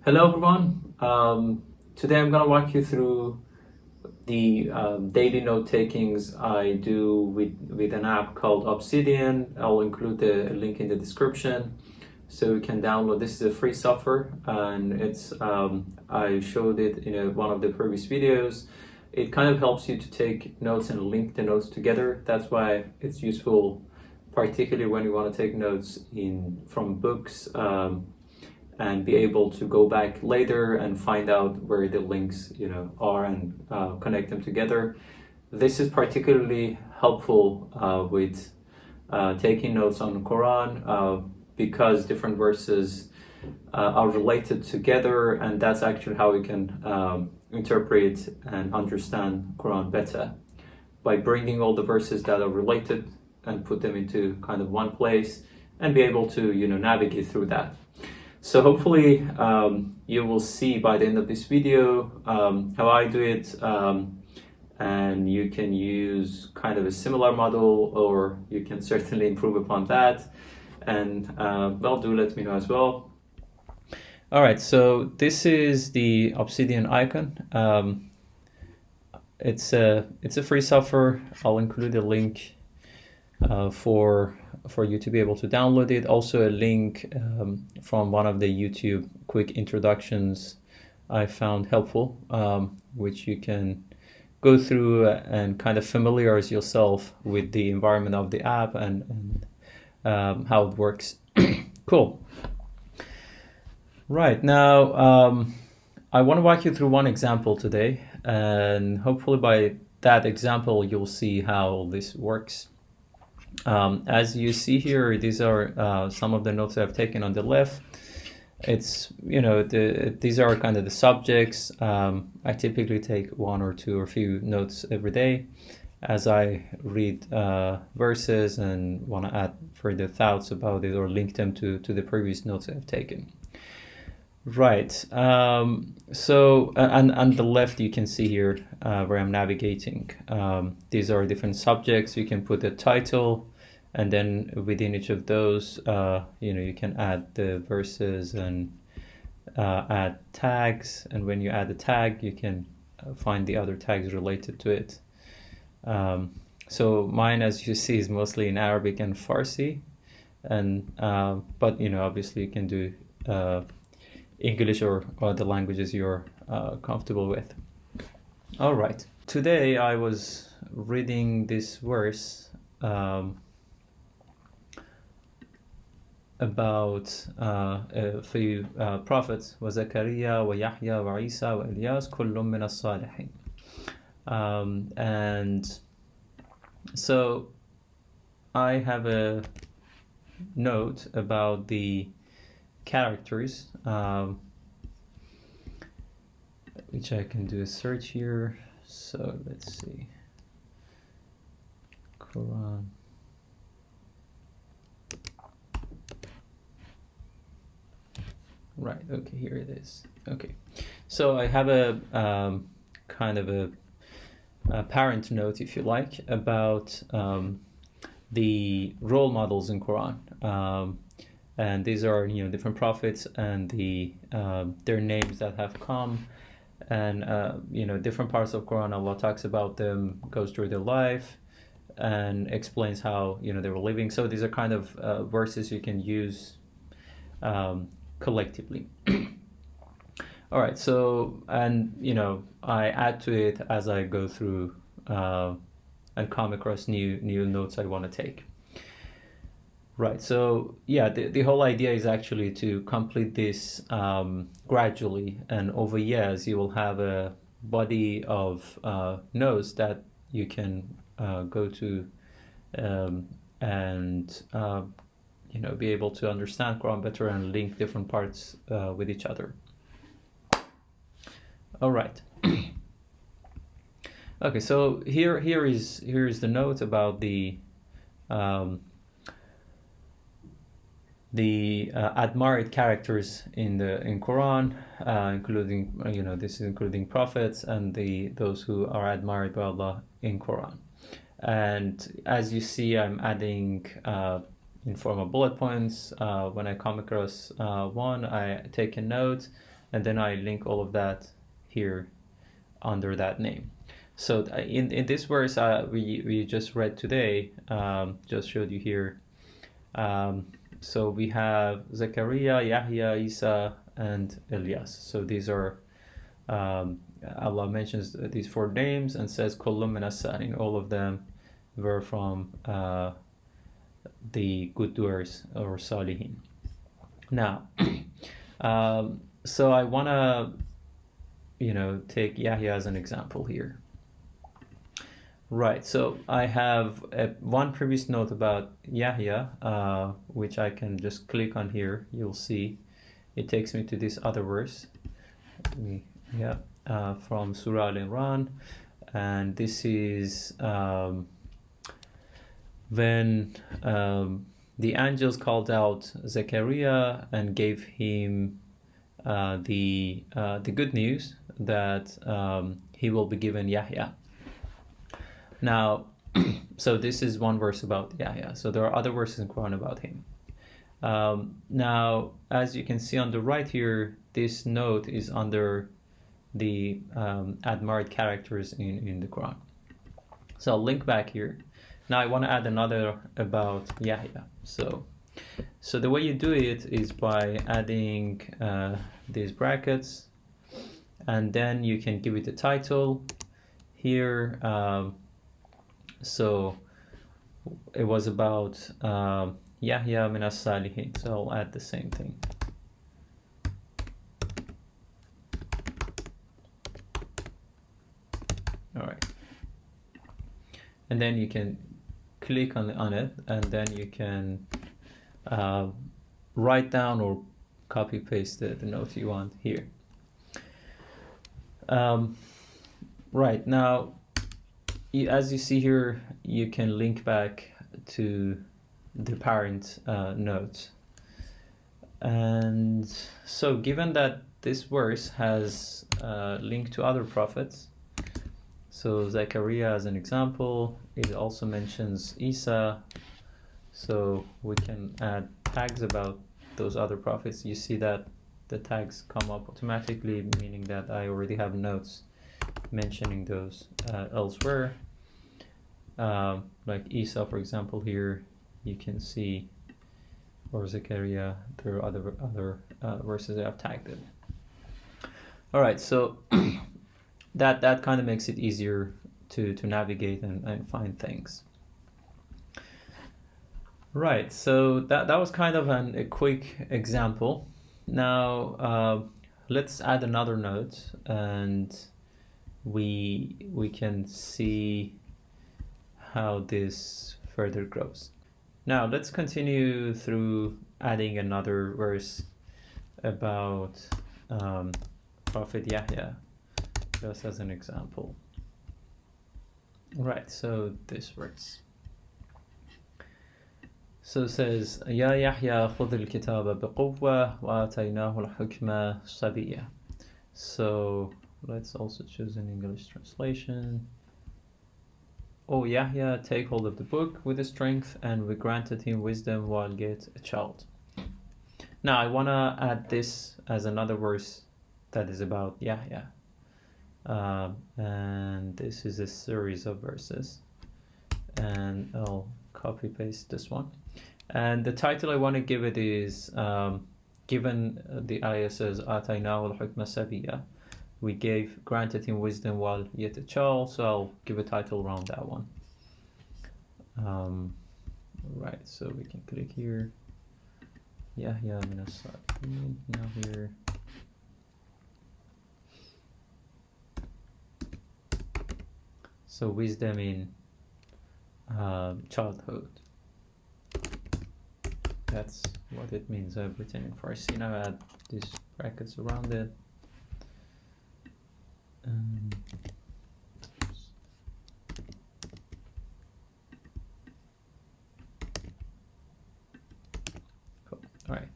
Hello everyone. Today I'm going to walk you through the daily note takings I do with an app called Obsidian. I'll include the link in the description so you can download. This is a free software, and it's I showed it in one of the previous videos. It kind of helps you to take notes and link the notes together. That's why it's useful, particularly when you want to take notes from books. And be able to go back later and find out where the links are and connect them together. This is particularly helpful with taking notes on the Quran because different verses are related together, and that's actually how we can interpret and understand Quran better, by bringing all the verses that are related and put them into kind of one place and be able to navigate through that. So hopefully you will see by the end of this video how I do it, and you can use kind of a similar model, or you can certainly improve upon that, and do let me know as well. All right, so this is the Obsidian icon. It's a free software. I'll include a link for you to be able to download it. Also a link from one of the YouTube quick introductions I found helpful, which you can go through and kind of familiarize yourself with the environment of the app and how it works. Cool. Right, now I want to walk you through one example today, and hopefully by that example you'll see how this works. As you see here, these are some of the notes I've taken on the left. It's, these are kind of the subjects. I typically take one or two or few notes every day as I read verses and want to add further thoughts about it or link them to the previous notes I've taken. Right. So on the left, you can see here where I'm navigating. These are different subjects. You can put a title, and then within each of those, you can add the verses and add tags. And when you add a tag, you can find the other tags related to it. So mine, as you see, is mostly in Arabic and Farsi, and but obviously you can do English or the languages you're comfortable with. All right. Today I was reading this verse about a few prophets, وَزَكَرِيَّا وَيَحْيَا وَعِيسَى وَإِلْيَاسَ كُلٌّ مِّنَ الصَّالِحِينَ. And so I have a note about the characters, which I can do a search here. So let's see, Quran. Right, okay, here it is. Okay, so I have a kind of a parent note, if you like, about the role models in Quran. And these are different prophets and their names that have come, and different parts of Quran Allah talks about them, goes through their life and explains how they were living. So these are kind of verses you can use collectively. All right, so and I add to it as I go through and come across new notes I want to take. Right, so yeah, the whole idea is actually to complete this gradually, and over years you will have a body of notes that you can go to and be able to understand Quran better and link different parts with each other. All right. Okay, so here is the note about the admired characters in Quran, including this is including prophets and those who are admired by Allah in Quran. And as you see, I'm adding in form of bullet points. When I come across one, I take a note, and then I link all of that here under that name. So in this verse we just read today, just showed you here, so we have Zechariah, Yahya, Isa, and Elias. So these are, Allah mentions these 4 names and says Kullum min as-salihin. All of them were from the good doers or salihin. Now, so I want to, take Yahya as an example here. Right, so I have one previous note about Yahya, which I can just click on here. You'll see it takes me to this other verse. From Surah Al-Imran, and this is when the angels called out Zechariah and gave him the good news that he will be given Yahya. Now, so this is one verse about Yahya. So there are other verses in Quran about him. Now, as you can see on the right here, this note is under the admired characters in the Quran. So I'll link back here. Now I want to add another about Yahya. So the way you do it is by adding these brackets, and then you can give it a title here. So it was about Yahya min as-salihin. So I'll add the same thing. All right, and then you can click on it, and then you can write down or copy paste the note you want here. Right, now, as you see here, you can link back to the parent note. And so given that this verse has linked to other prophets, so Zechariah as an example, it also mentions Isa, so we can add tags about those other prophets. You see that the tags come up automatically, meaning that I already have notes mentioning those elsewhere. Like Isa, for example, here you can see, or Zechariah, there are other verses that I've tagged it. All right, so that kind of makes it easier to navigate and find things. Right, so that was kind of a quick example. Now let's add another note, and we can see how this further grows. Now let's continue through adding another verse about Prophet Yahya, just as an example. Right, so this verse. So it says, Ya Yahya khudh al-kitaba biquwwa wa atainahu al-hukma sabiyya. So let's also choose an English translation. O Yahya, take hold of the book with the strength, and we granted him wisdom while yet a child. Now I want to add this as another verse that is about Yahya. And this is a series of verses. And I'll copy paste this one. And the title I want to give it is, given the ayah says, Atainahu al-hukma sabiyya, we granted him wisdom while yet a child, so I'll give a title around that one. Right, so we can click here. Yahya min as-salihin, now here. So wisdom in childhood. That's what it means. I've written in Farsi. Now add these brackets around it. Cool. All right.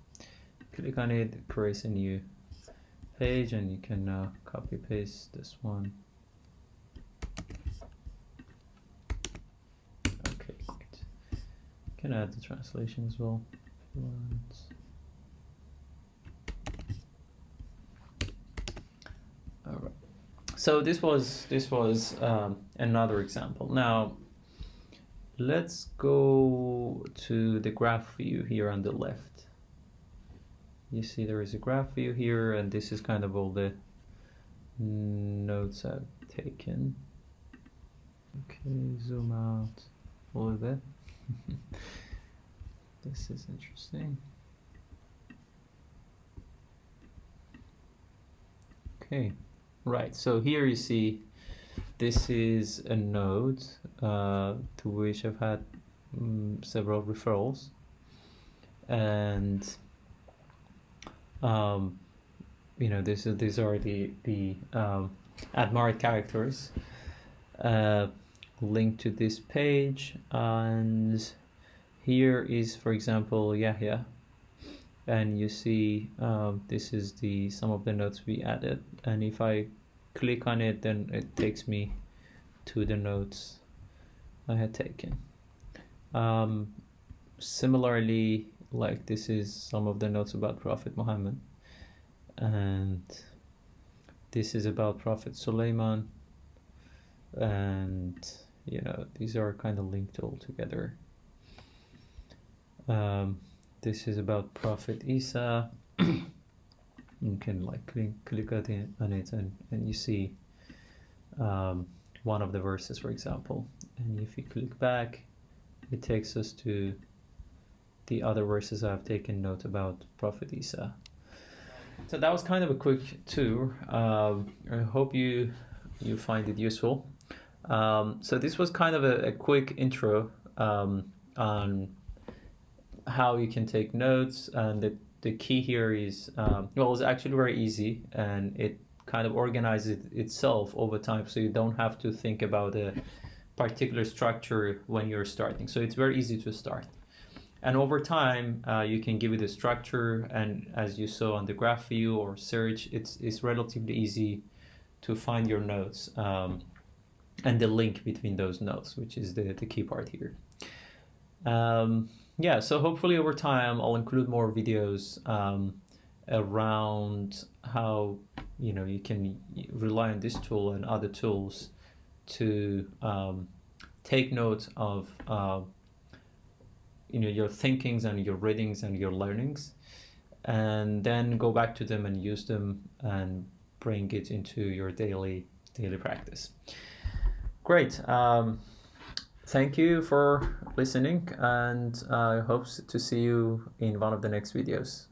Click on it, create a new page, and you can copy paste this one. Okay, great. You can add the translation as well if you want. So this was another example. Now let's go to the graph view here on the left. You see there is a graph view here, and this is kind of all the notes I've taken. Okay, zoom out a little bit. This is interesting. Okay, right, so here you see this is a node to which I've had several referrals, and you know, these are the admired characters linked to this page, and here is, for example, Yahya, and you see this is some of the notes we added, and if I click on it, then it takes me to the notes I had taken. Similarly, like this is some of the notes about Prophet Muhammad, and this is about Prophet Sulaiman, and you know, these are kind of linked all together. This is about Prophet Isa. You can like click on it, and you see one of the verses, for example, and if you click back, it takes us to the other verses I've taken note about Prophet Isa. So that was kind of a quick tour. I hope you find it useful. So this was kind of a quick intro on how you can take notes, and the key here is, well, it's actually very easy, and it kind of organizes itself over time, so you don't have to think about a particular structure when you're starting. So it's very easy to start. And over time, you can give it a structure, and as you saw on the graph view or search, it's relatively easy to find your notes and the link between those notes, which is the key part here. Yeah, so hopefully over time I'll include more videos around how, you know, you can rely on this tool and other tools to take note of you know, your thinkings and your readings and your learnings, and then go back to them and use them and bring it into your daily practice. Great. Thank you for listening, and I hope to see you in one of the next videos.